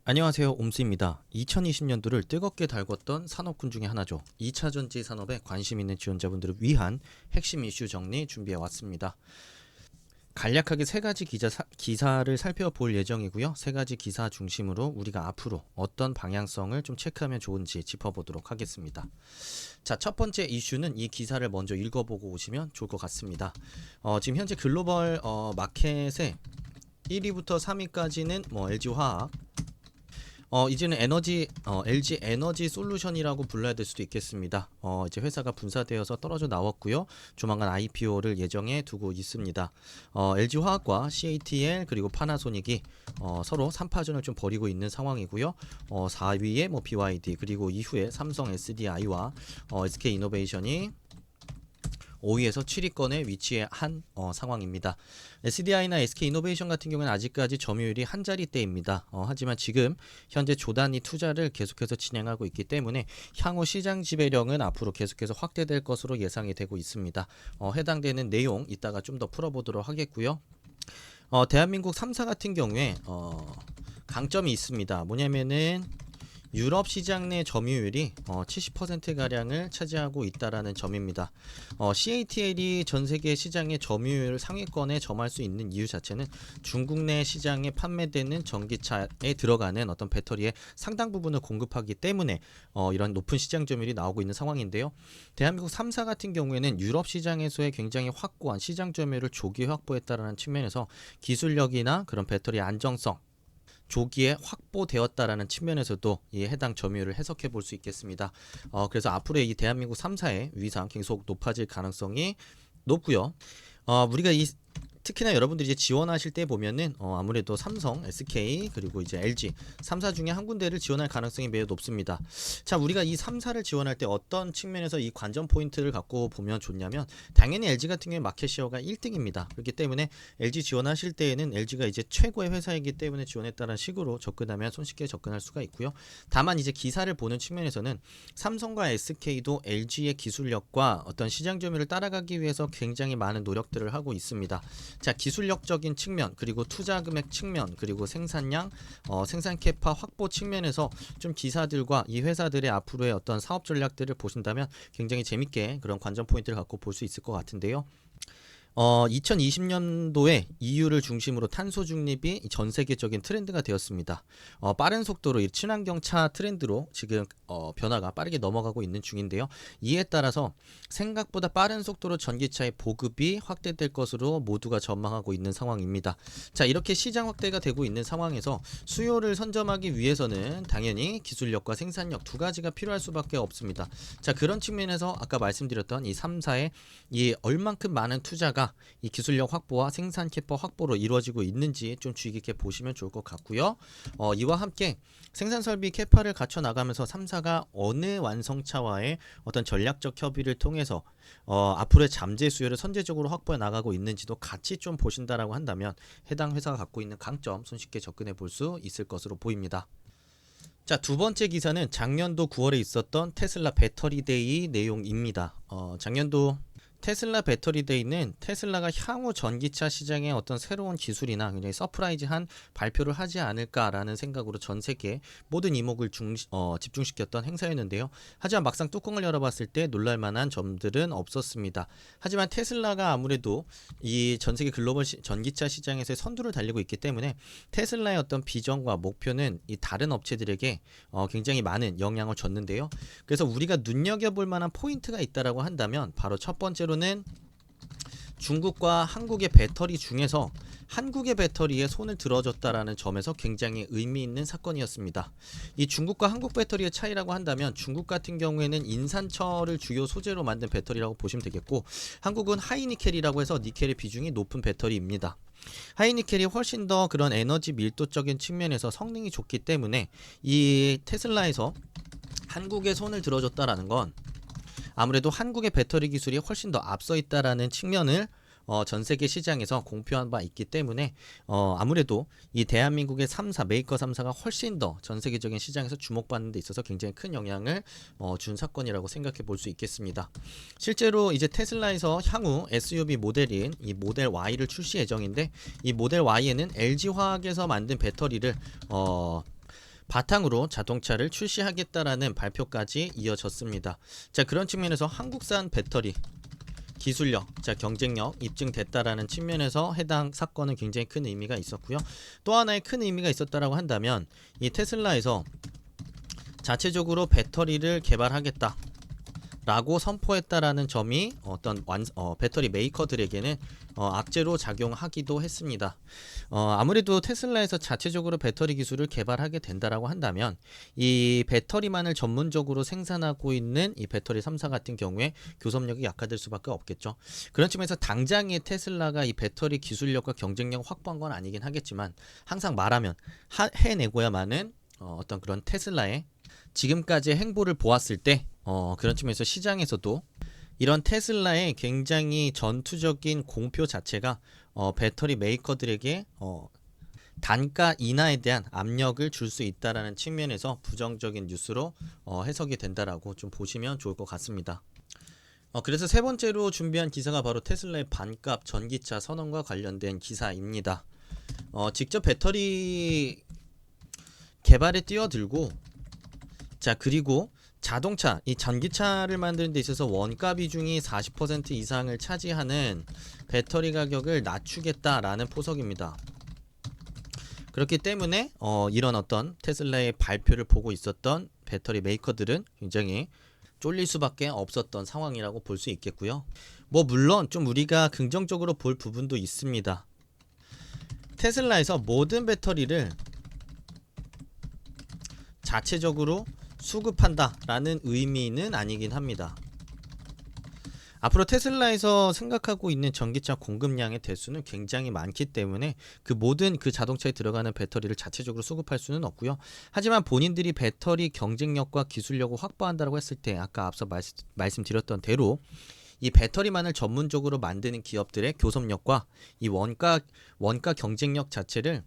안녕하세요, 옴스입니다. 2020년도를 뜨겁게 달궜던 산업군 중에 하나죠. 2차전지 산업에 관심 있는 지원자분들을 위한 핵심 이슈 정리 준비해 왔습니다. 간략하게 세 가지 기사를 살펴볼 예정이고요. 세 가지 기사 중심으로 우리가 앞으로 어떤 방향성을 좀 체크하면 좋은지 짚어보도록 하겠습니다. 자, 첫 번째 이슈는 이 기사를 먼저 읽어보고 오시면 좋을 것 같습니다. 지금 현재 글로벌 마켓에 1위부터 3위까지는 LG화학, 이제는 LG 에너지 솔루션이라고 불러야 될 수도 있겠습니다. 이제 회사가 분사되어서 떨어져 나왔고요. 조만간 IPO를 예정해 두고 있습니다. LG 화학과 CATL 그리고 파나소닉이 서로 3파전을 좀 벌이고 있는 상황이고요. 4위에 BYD 그리고 이후에 삼성 SDI와 SK 이노베이션이 5위에서 7위권에 위치한 상황입니다. SDI나 SK 이노베이션 같은 경우는 아직까지 점유율이 한 자리대입니다. 하지만 지금 현재 조단위 투자를 계속해서 진행하고 있기 때문에 향후 시장 지배력은 앞으로 계속해서 확대될 것으로 예상이 되고 있습니다. 해당되는 내용 이따가 좀 더 풀어보도록 하겠고요. 대한민국 3사 같은 경우에 강점이 있습니다. 뭐냐면은 유럽 시장 내 점유율이 70%가량을 차지하고 있다라는 점입니다. CATL이 전 세계 시장의 점유율 상위권에 점할 수 있는 이유 자체는 중국 내 시장에 판매되는 전기차에 들어가는 어떤 배터리의 상당 부분을 공급하기 때문에 이런 높은 시장 점유율이 나오고 있는 상황인데요. 대한민국 3사 같은 경우에는 유럽 시장에서의 굉장히 확고한 시장 점유율을 조기 확보했다라는 측면에서 기술력이나 그런 배터리 안정성 조기에 확보되었다라는 측면에서도 이 해당 점유율을 해석해 볼 수 있겠습니다. 그래서 앞으로의 이 대한민국 3사의 위상 계속 높아질 가능성이 높고요. 우리가 특히나 여러분들이 이제 지원하실 때 보면은 아무래도 삼성, SK 그리고 이제 LG 3사 중에 한 군데를 지원할 가능성이 매우 높습니다. 자, 우리가 이 3사를 지원할 때 어떤 측면에서 이 관전 포인트를 갖고 보면 좋냐면 당연히 LG 같은 경우에 마켓 시어가 1등입니다. 그렇기 때문에 LG 지원하실 때에는 LG가 이제 최고의 회사이기 때문에 지원했다는 식으로 접근하면 손쉽게 접근할 수가 있고요. 다만 이제 기사를 보는 측면에서는 삼성과 SK도 LG의 기술력과 어떤 시장 점유율을 따라가기 위해서 굉장히 많은 노력들을 하고 있습니다. 자, 기술력적인 측면 그리고 투자 금액 측면 그리고 생산량 생산 캐파 확보 측면에서 좀 기사들과 이 회사들의 앞으로의 어떤 사업 전략들을 보신다면 굉장히 재밌게 그런 관전 포인트를 갖고 볼 수 있을 것 같은데요. 2020년도에 EU를 중심으로 탄소 중립이 전 세계적인 트렌드가 되었습니다. 빠른 속도로 이 친환경차 트렌드로 지금 변화가 빠르게 넘어가고 있는 중인데요. 이에 따라서 생각보다 빠른 속도로 전기차의 보급이 확대될 것으로 모두가 전망하고 있는 상황입니다. 자, 이렇게 시장 확대가 되고 있는 상황에서 수요를 선점하기 위해서는 당연히 기술력과 생산력 두 가지가 필요할 수밖에 없습니다. 자, 그런 측면에서 아까 말씀드렸던 이 3사의 이 얼만큼 많은 투자가 이 기술력 확보와 생산 캐파 확보로 이루어지고 있는지 좀 주의 깊게 보시면 좋을 것 같고요. 이와 함께 생산 설비 캐파를 갖춰 나가면서 3사가 어느 완성차와의 어떤 전략적 협의를 통해서 앞으로의 잠재 수요를 선제적으로 확보해 나가고 있는지도 같이 좀 보신다라고 한다면 해당 회사가 갖고 있는 강점 손쉽게 접근해 볼 수 있을 것으로 보입니다. 자, 두 번째 기사는 작년도 9월에 있었던 테슬라 배터리데이 내용입니다. 작년도 테슬라 배터리데이는 테슬라가 향후 전기차 시장의 어떤 새로운 기술이나 굉장히 서프라이즈한 발표를 하지 않을까라는 생각으로 전 세계 모든 이목을 집중시켰던 행사였는데요. 하지만 막상 뚜껑을 열어봤을 때 놀랄만한 점들은 없었습니다. 하지만 테슬라가 아무래도 이 전 세계 글로벌 전기차 시장에서의 선두를 달리고 있기 때문에 테슬라의 어떤 비전과 목표는 이 다른 업체들에게 굉장히 많은 영향을 줬는데요. 그래서 우리가 눈여겨볼 만한 포인트가 있다라고 한다면 바로 첫 번째로 는 중국과 한국의 배터리 중에서 한국의 배터리에 손을 들어줬다라는 점에서 굉장히 의미 있는 사건이었습니다. 이 중국과 한국 배터리의 차이라고 한다면 중국 같은 경우에는 인산철을 주요 소재로 만든 배터리라고 보시면 되겠고 한국은 하이니켈이라고 해서 니켈의 비중이 높은 배터리입니다. 하이니켈이 훨씬 더 그런 에너지 밀도적인 측면에서 성능이 좋기 때문에 이 테슬라에서 한국에 손을 들어줬다라는 건 아무래도 한국의 배터리 기술이 훨씬 더 앞서 있다라는 측면을 전 세계 시장에서 공표한 바 있기 때문에 아무래도 이 대한민국의 3사 메이커 3사가 훨씬 더 전 세계적인 시장에서 주목받는 데 있어서 굉장히 큰 영향을 준 사건이라고 생각해 볼 수 있겠습니다. 실제로 이제 테슬라에서 향후 SUV 모델인 이 모델 Y를 출시 예정인데 이 모델 Y에는 LG 화학에서 만든 배터리를 바탕으로 자동차를 출시하겠다라는 발표까지 이어졌습니다. 자, 그런 측면에서 한국산 배터리 기술력, 자, 경쟁력 입증됐다라는 측면에서 해당 사건은 굉장히 큰 의미가 있었고요. 또 하나의 큰 의미가 있었다라고 한다면 이 테슬라에서 자체적으로 배터리를 개발하겠다 라고 선포했다라는 점이 어떤 배터리 메이커들에게는 악재로 작용하기도 했습니다. 아무래도 테슬라에서 자체적으로 배터리 기술을 개발하게 된다라고 한다면 이 배터리만을 전문적으로 생산하고 있는 이 배터리 3사 같은 경우에 교섭력이 약화될 수밖에 없겠죠. 그런 측면에서 당장의 테슬라가 이 배터리 기술력과 경쟁력 확보한 건 아니긴 하겠지만 항상 말하면 해내고야만은 어떤 그런 테슬라의 지금까지의 행보를 보았을 때 그런 측면에서 시장에서도 이런 테슬라의 굉장히 전투적인 공표 자체가 배터리 메이커들에게 단가 인하에 대한 압력을 줄 수 있다라는 측면에서 부정적인 뉴스로 해석이 된다라고 좀 보시면 좋을 것 같습니다. 그래서 세 번째로 준비한 기사가 바로 테슬라의 반값 전기차 선언과 관련된 기사입니다. 직접 배터리 개발에 뛰어들고, 자, 그리고 자동차, 이 전기차를 만드는 데 있어서 원가 비중이 40% 이상을 차지하는 배터리 가격을 낮추겠다라는 포석입니다. 그렇기 때문에 이런 어떤 테슬라의 발표를 보고 있었던 배터리 메이커들은 굉장히 쫄릴 수밖에 없었던 상황이라고 볼 수 있겠고요. 물론 좀 우리가 긍정적으로 볼 부분도 있습니다. 테슬라에서 모든 배터리를 자체적으로 수급한다라는 의미는 아니긴 합니다. 앞으로 테슬라에서 생각하고 있는 전기차 공급량의 대수는 굉장히 많기 때문에 그 모든 그 자동차에 들어가는 배터리를 자체적으로 수급할 수는 없고요. 하지만 본인들이 배터리 경쟁력과 기술력을 확보한다고 했을 때 아까 앞서 말씀드렸던 대로 이 배터리만을 전문적으로 만드는 기업들의 교섭력과 이 원가 경쟁력 자체를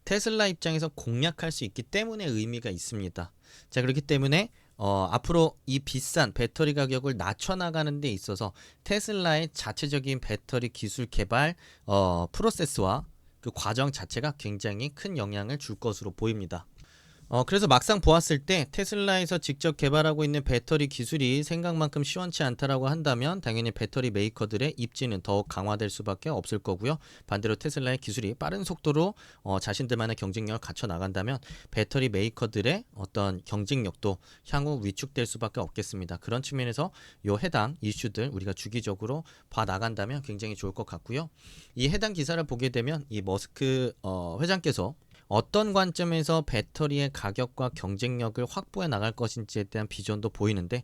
테슬라 입장에서 공략할 수 있기 때문에 의미가 있습니다. 자, 그렇기 때문에 앞으로 이 비싼 배터리 가격을 낮춰나가는 데 있어서 테슬라의 자체적인 배터리 기술 개발 프로세스와 그 과정 자체가 굉장히 큰 영향을 줄 것으로 보입니다. 그래서 막상 보았을 때 테슬라에서 직접 개발하고 있는 배터리 기술이 생각만큼 시원치 않다라고 한다면 당연히 배터리 메이커들의 입지는 더욱 강화될 수밖에 없을 거고요. 반대로 테슬라의 기술이 빠른 속도로 자신들만의 경쟁력을 갖춰 나간다면 배터리 메이커들의 어떤 경쟁력도 향후 위축될 수밖에 없겠습니다. 그런 측면에서 요 해당 이슈들 우리가 주기적으로 봐 나간다면 굉장히 좋을 것 같고요. 이 해당 기사를 보게 되면 이 머스크 회장께서 어떤 관점에서 배터리의 가격과 경쟁력을 확보해 나갈 것인지에 대한 비전도 보이는데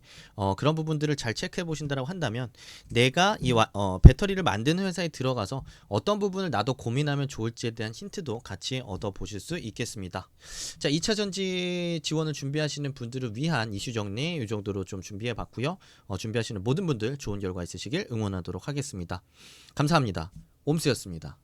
그런 부분들을 잘 체크해 보신다고 한다면 내가 이 배터리를 만드는 회사에 들어가서 어떤 부분을 나도 고민하면 좋을지에 대한 힌트도 같이 얻어 보실 수 있겠습니다. 자, 2차 전지 지원을 준비하시는 분들을 위한 이슈 정리 이 정도로 좀 준비해 봤고요. 준비하시는 모든 분들 좋은 결과 있으시길 응원하도록 하겠습니다. 감사합니다. 옴스였습니다.